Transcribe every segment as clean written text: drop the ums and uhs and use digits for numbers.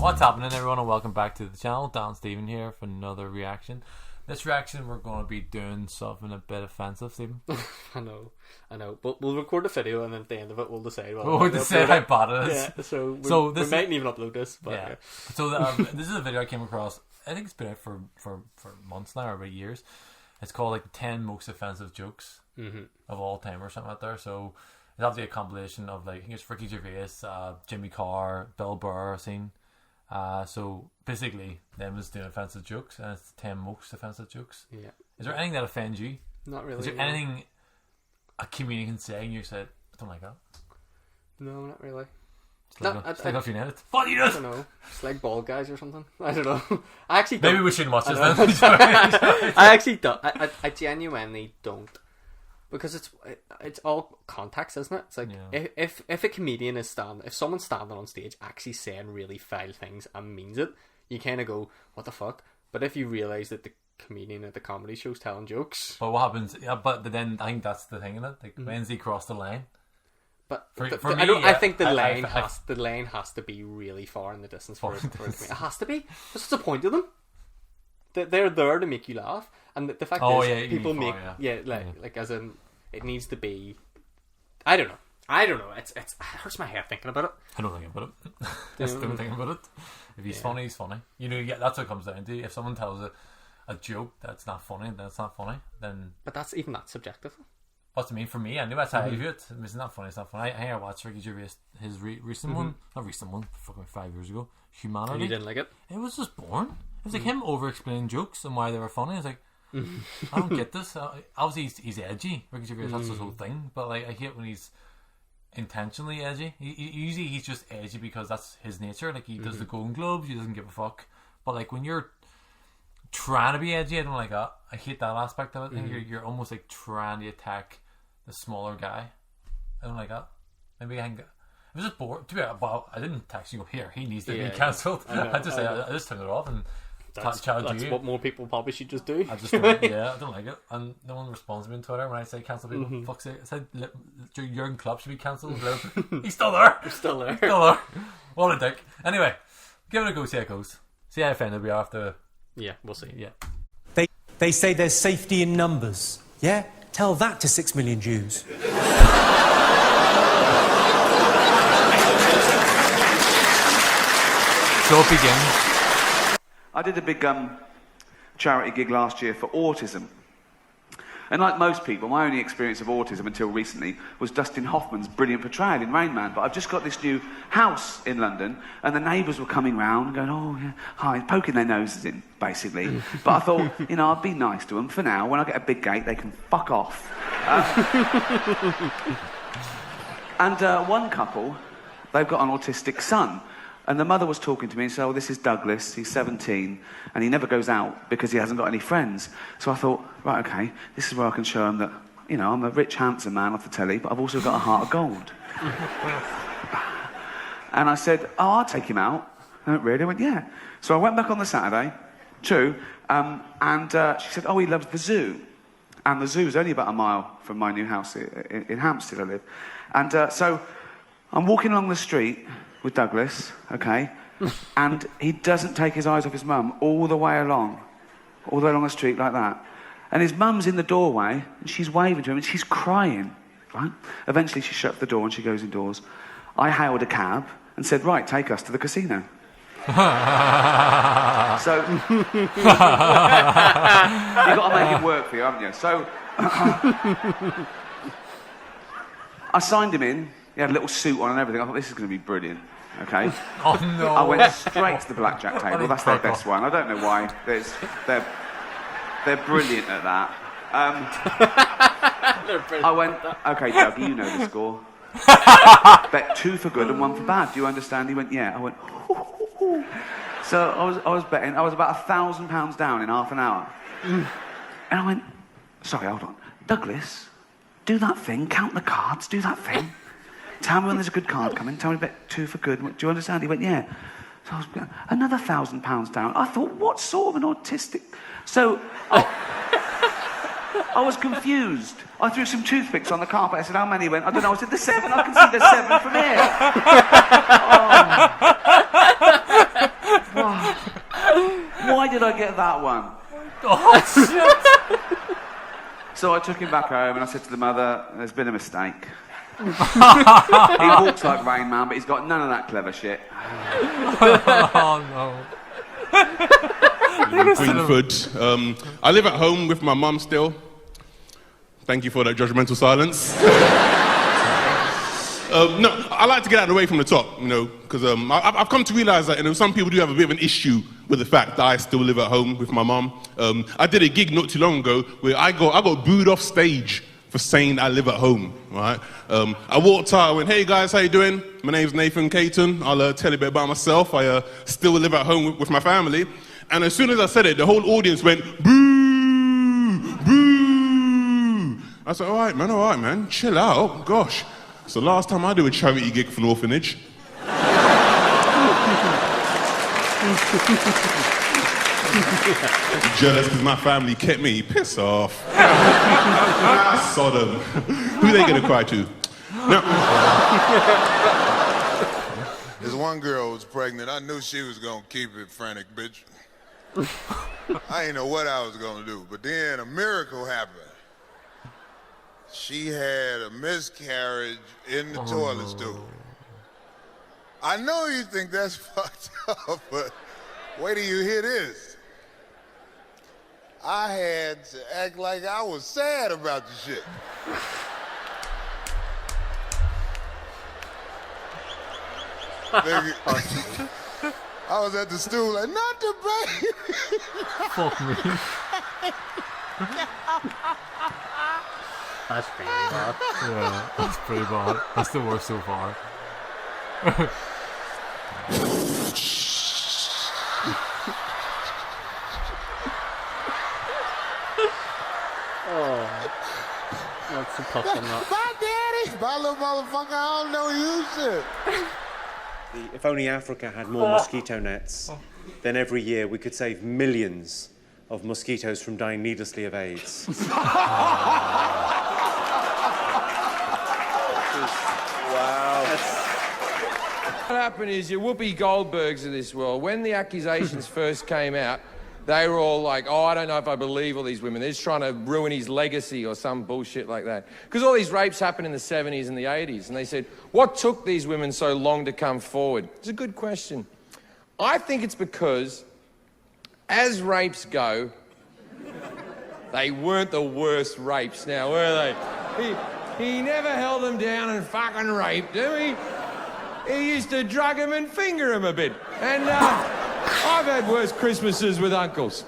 What's happening, everyone, and welcome back to the channel. Dan Stephen here for another reaction. This reaction, we're going to be doing something a bit offensive, Stephen. I know. But we'll record a video, and then at the end of it, we'll decide. We'll decide how bad it is. Yeah, so we mightn't even upload this. But yeah. So this is a video I came across. I think it's been out for months now, or about years. It's called like 10 most offensive jokes of all time, or something like that. So it's obviously a compilation of like I think it's Ricky Gervais, Jimmy Carr, Bill Burr, scene. So basically, them is doing offensive jokes, and it's 10 most offensive jokes. Yeah. Is there anything that offends you? Not really. Is there anything a comedian can say and you said, I don't like that? No, not really. It's like off your net. What do you do? I don't know. It's like bald guys or something. I don't know. I actually don't. Maybe we shouldn't watch this then. I actually don't. I genuinely don't. Because it's all context, isn't it? It's like if a comedian is if someone's standing on stage actually saying really foul things and means it, you kind of go, what the fuck? But if you realise that the comedian at the comedy show's telling jokes, but what happens? Yeah, but then I think that's the thing in it. Like when's he crossed the line? But for me, I think the line has to be really far in the distance for it. It has to be. What's the point of them? They're there to make you laugh, and the fact is people make like as in it needs to be. I don't know. It hurts my head thinking about it. I don't think about it. Just don't think about it. If he's funny, he's funny. You know, that's what it comes down to. If someone tells a joke that's not funny, then it's not funny. Then but that's subjective. What's it mean for me? I know that's how I view it. It's not funny. It's not funny. I watched Ricky Gervais his recent one, not recent one, fucking 5 years ago. Humanity. And you didn't like it? It was just boring. It was like him over-explaining jokes and why they were funny. I was like, I don't get this. Obviously, he's edgy. Ricky Gervais, that's his whole thing. But like, I hate when he's intentionally edgy. Usually, he's just edgy because that's his nature. Like, he does the Golden Globes. He doesn't give a fuck. But like, when you're trying to be edgy, I don't like that. I hate that aspect of it. I think you're almost like trying to attack the smaller guy. I don't like that. Maybe I can get... It was just bored. To be honest, well, I didn't text you go, here, he needs to be cancelled. I just turned it off and that's what more people probably should just do. I don't like it. And no one responds to me on Twitter when I say cancel people. Fuck's sake. I said Jurgen Klopp should be cancelled. He's still there. Still there. What a dick. Anyway, give it a go, see how it goes. See how offended we are after. Yeah, we'll see. Yeah. They say there's safety in numbers. Yeah? Tell that to 6 million Jews. So it begins. I did a big charity gig last year for autism. And like most people, my only experience of autism until recently was Dustin Hoffman's brilliant portrayal in Rain Man. But I've just got this new house in London, and the neighbours were coming round and going, oh, yeah, hi, poking their noses in, basically. But I thought, I'd be nice to them for now. When I get a big gate, they can fuck off. And one couple, they've got an autistic son. And the mother was talking to me and said, oh, this is Douglas, he's 17, and he never goes out because he hasn't got any friends. So I thought, right, okay, this is where I can show him that, I'm a rich, handsome man off the telly, but I've also got a heart of gold. And I said, oh, I'll take him out. I went, really? I went, yeah. So I went back on the Saturday, true, and she said, oh, he loves the zoo. And the zoo's only about a mile from my new house in Hampstead I live. And so I'm walking along the street with Douglas, okay, and he doesn't take his eyes off his mum all the way along the street like that. And his mum's in the doorway, and she's waving to him, and she's crying, right? Eventually she shuts the door and she goes indoors. I hailed a cab and said, right, take us to the casino. So, you've got to make it work for you, haven't you? So, I signed him in. He had a little suit on and everything. I thought, this is going to be brilliant, okay? Oh, no. I went straight to the blackjack table. That's their best one. I don't know why. They're brilliant at that. I went, okay, Doug, you know the score. Bet 2 for good and 1 for bad. Do you understand? He went, yeah. I went, ooh. So I was betting. I was about £1,000 down in half an hour. And I went, sorry, hold on. Douglas, do that thing. Count the cards. Do that thing. Tell me when there's a good card coming. Tell me bet 2 for good. Do you understand? He went, yeah. So I was another £1,000 down. I thought, what sort of an autistic... So I was confused. I threw some toothpicks on the carpet. I said, how many? He went, I don't know. I said, there's 7. I can see there's 7 from here. Oh. Why did I get that one? Oh, shit. So I took him back home and I said to the mother, there's been a mistake. He walks like Rain Man, but he's got none of that clever shit. Oh, no. Greenford. I live at home with my mum still. Thank you for that judgmental silence. No, I like to get out of the way from the top, because I've come to realise that some people do have a bit of an issue with the fact that I still live at home with my mum. I did a gig not too long ago where I got booed off stage for saying I live at home, right? I walked out, I went, hey guys, how you doing? My name's Nathan Caton. I'll tell you a bit about myself. I still live at home with my family. And as soon as I said it, the whole audience went, boo, boo. I said, all right, man, chill out, gosh. It's the last time I do a charity gig for an orphanage. Jealous because my family kept me. Piss off. Sodom. Who they gonna cry to? No. There's one girl who was pregnant. I knew she was gonna keep it, frantic bitch. I didn't know what I was gonna do, but then a miracle happened. She had a miscarriage in the toilet stool. I know you think that's fucked up, but wait till you hear this. I had to act like I was sad about the shit. Nigga, I was at the stool like, not the baby. Fuck me. That's pretty bad. Yeah, that's pretty bad. That's the worst so far. Oh, that's a tough one. Bye, daddy. Bye, little motherfucker. I don't know you shit. If only Africa had more mosquito nets, then every year we could save millions of mosquitoes from dying needlessly of AIDS. Wow. What happened is your Whoopi Goldbergs of this world, when the accusations first came out, they were all like, oh, I don't know if I believe all these women. They're just trying to ruin his legacy or some bullshit like that. Because all these rapes happened in the 70s and the 80s. And they said, what took these women so long to come forward? It's a good question. I think it's because, as rapes go, they weren't the worst rapes now, were they? He never held them down and fucking raped them. He used to drug them and finger them a bit. And I've had worse Christmases with uncles.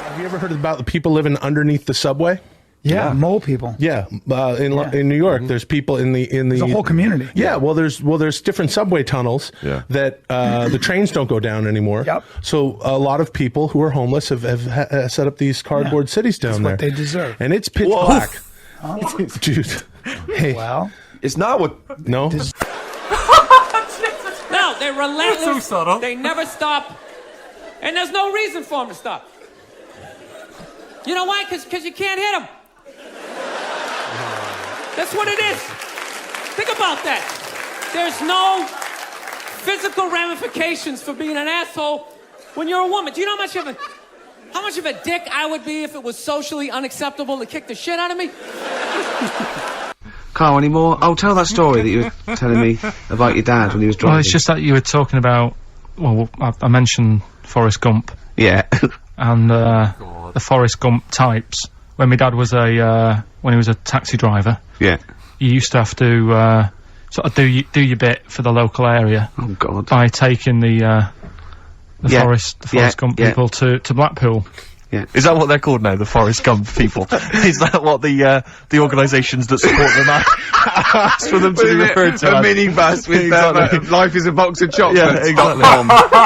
Have you ever heard about the people living underneath the subway? Yeah, mole people. Yeah, in New York, there's people in the There's a whole community. Yeah, well, there's different subway tunnels that the trains don't go down anymore. Yep. So a lot of people who are homeless have set up these cardboard cities down there. That's what they deserve. And it's pitch black, dude. Hey, Well, It's not what... no. No, they're relentless. So subtle. They never stop. And there's no reason for them to stop. You know why? Because you can't hit them. That's what it is. Think about that. There's no physical ramifications for being an asshole when you're a woman. Do you know how much of a dick I would be if it was socially unacceptable to kick the shit out of me? Carl, any more? Oh, tell that story that you were telling me about your dad when he was driving. Well, it's just that you were talking about, well, I mentioned Forrest Gump. Yeah. And the Forrest Gump types. When my dad was when he was a taxi driver. Yeah. You used to have to sort of do your bit for the local area. Oh God. By taking the Forrest Gump people to Blackpool. Yeah. Is that what they're called now, the Forrest Gump people? Is that what the organisations that support them ask for them to be referred to? A minibus with life is a box of chocolates. Yeah, exactly.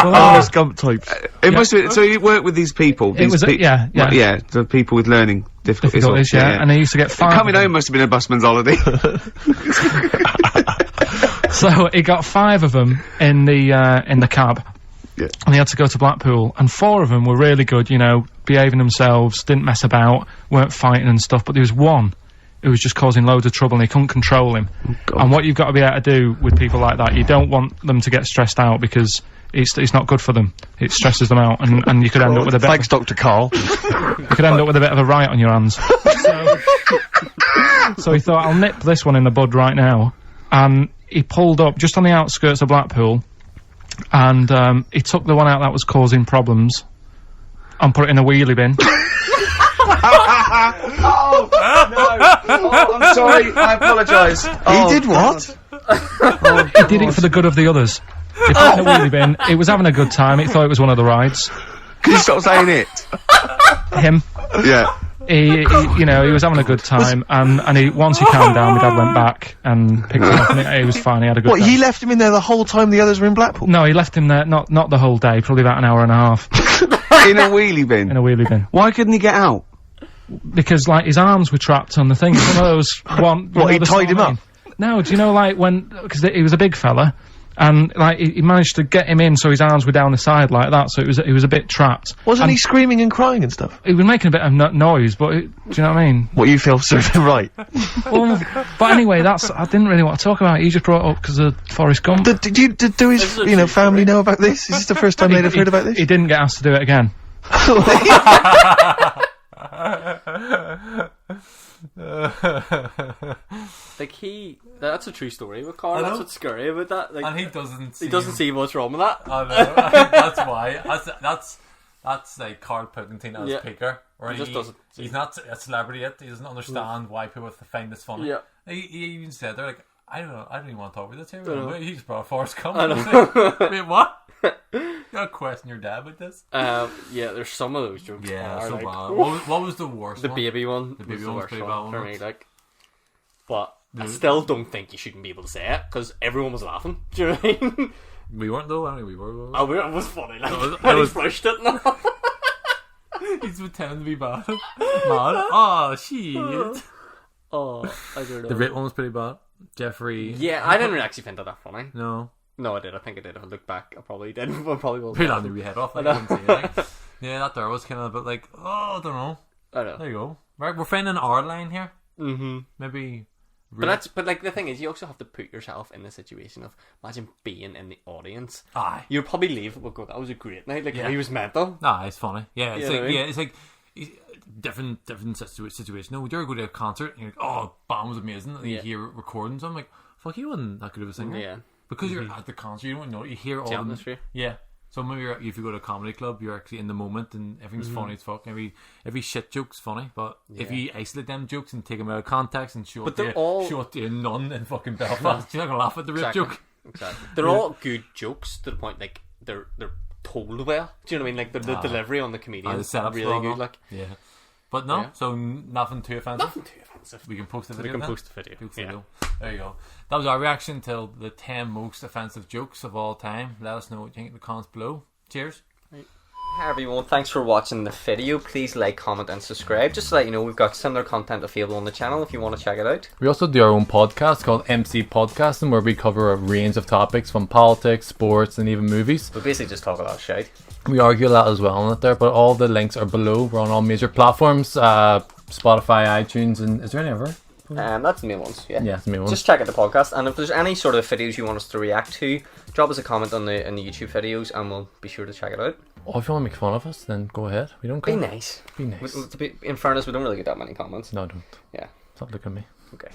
Forrest Gump types. It must be, so you work with these people? The people with learning difficulties. And they used to get 5. Coming home must have been a busman's holiday. So he got 5 of them in the cab. Yeah. And they had to go to Blackpool, and 4 of them were really good, you know, behaving themselves, didn't mess about, weren't fighting and stuff, but there was one who was just causing loads of trouble and they couldn't control him. And what you've got to be able to do with people like that, you don't want them to get stressed out because it's not good for them. It stresses them out, and you could end up with a bit. Thanks, Dr. Carl. You could end up with a bit of a riot on your hands. So he thought, I'll nip this one in the bud right now, and he pulled up just on the outskirts of Blackpool, and he took the one out that was causing problems and put it in a wheelie bin. Oh, no. Oh, I'm sorry. I apologise. He did what? He did it for the good of the others. He put it in a wheelie bin. He was having a good time. He thought it was one of the rides. Can you stop saying it? Him. Yeah. He was having a good time, and once he calmed down, my dad went back and picked him up, and he was fine. He had a good time. He left him in there the whole time the others were in Blackpool? No, he left him there, not the whole day, probably about an hour and a half. In a wheelie bin? In a wheelie bin. Why couldn't he get out? Because, like, his arms were trapped on the thing. One of those... What, he tied him up? No, do you know, like, because he was a big fella, and, like, he managed to get him in so his arms were down the side like that, so he was a bit trapped. Wasn't he screaming and crying and stuff? He was making a bit of noise, but do you know what I mean? What, you feel so right? Well, but anyway, I didn't really want to talk about it. He just brought it up because of Forrest Gump. Do his, family know about this? Is this the first time they'd have heard about this? He didn't get asked to do it again. Like that's a true story with Carl. That's what's scary about that. Like, and he doesn't see what's wrong with that. I know. That's why. That's like Carl Pilkington as Picker. Or he just doesn't. He's not a celebrity yet. He doesn't understand why people find this funny. Yeah. He even said they're like, I don't know. I don't even want to talk about this here. He just brought Forrest Gump. Like, wait, what? You gotta question your dad with this. Yeah, there's some of those jokes. Yeah, so like, bad. What was the worst? The baby one. The baby one was one's the pretty worst bad one for one. me. Like, but I still don't think you shouldn't be able to say it because everyone was laughing. Do you know what I mean? We weren't though. I mean, we were. It was funny. Like, I was flushed it. No. He's pretending to be bad. Mad. Oh shit. Oh, I don't know. The rape one was pretty bad. Jeffrey. Yeah, I didn't really actually find that funny. No, I did. I think I did. If I look back, I probably did. I probably was. Pretty on your head off. Like, I couldn't see it, like. Yeah, that there was kind of a bit like, I don't know. I know. There you go. Right, we're finding our line here. Mm-hmm. Maybe. But like the thing is, you also have to put yourself in the situation of imagine being in the audience. Aye. You'd probably leave. Well, God, that was a great night. Like he was mental. It's funny. Yeah, it's like different situation. No, would you ever go to a concert and you're like, oh, band was amazing, and you hear recordings. I'm like, fuck, you wasn't that good of a singer. Yeah. Because you're at the concert, you don't know. You hear all the atmosphere. Yeah. So maybe if you go to a comedy club, you're actually in the moment and everything's funny as fuck. Every shit joke's funny, but if you isolate them jokes and take them out of context and show it to a nun in fucking Belfast, you're not gonna laugh at the rape joke. Exactly. They're all good jokes to the point like they're told well. Do you know what I mean? Like the delivery on the comedian is really good. Like but no, so nothing too offensive. Nothing too offensive. We can post the video. Yeah. There you go. That was our reaction to the 10 most offensive jokes of all time. Let us know what you think in the comments below. Cheers. Hi everyone, thanks for watching the video. Please like, comment and subscribe. Just to let you know, we've got similar content available on the channel if you want to check it out. We also do our own podcast called MCPodcasting, where we cover a range of topics from politics, sports and even movies. We basically just talk a lot of shit. We argue a lot as well on it there, but all the links are below. We're on all major platforms, Spotify, iTunes, and is there any other? That's the main ones, yeah. Yeah, that's the main ones. Just check out the podcast, and if there's any sort of videos you want us to react to, drop us a comment in the YouTube videos, and we'll be sure to check it out. Or if you want to make fun of us, then go ahead. We don't care. Be nice. Be nice. In fairness, we don't really get that many comments. No, I don't. Yeah. Stop looking at me. Okay.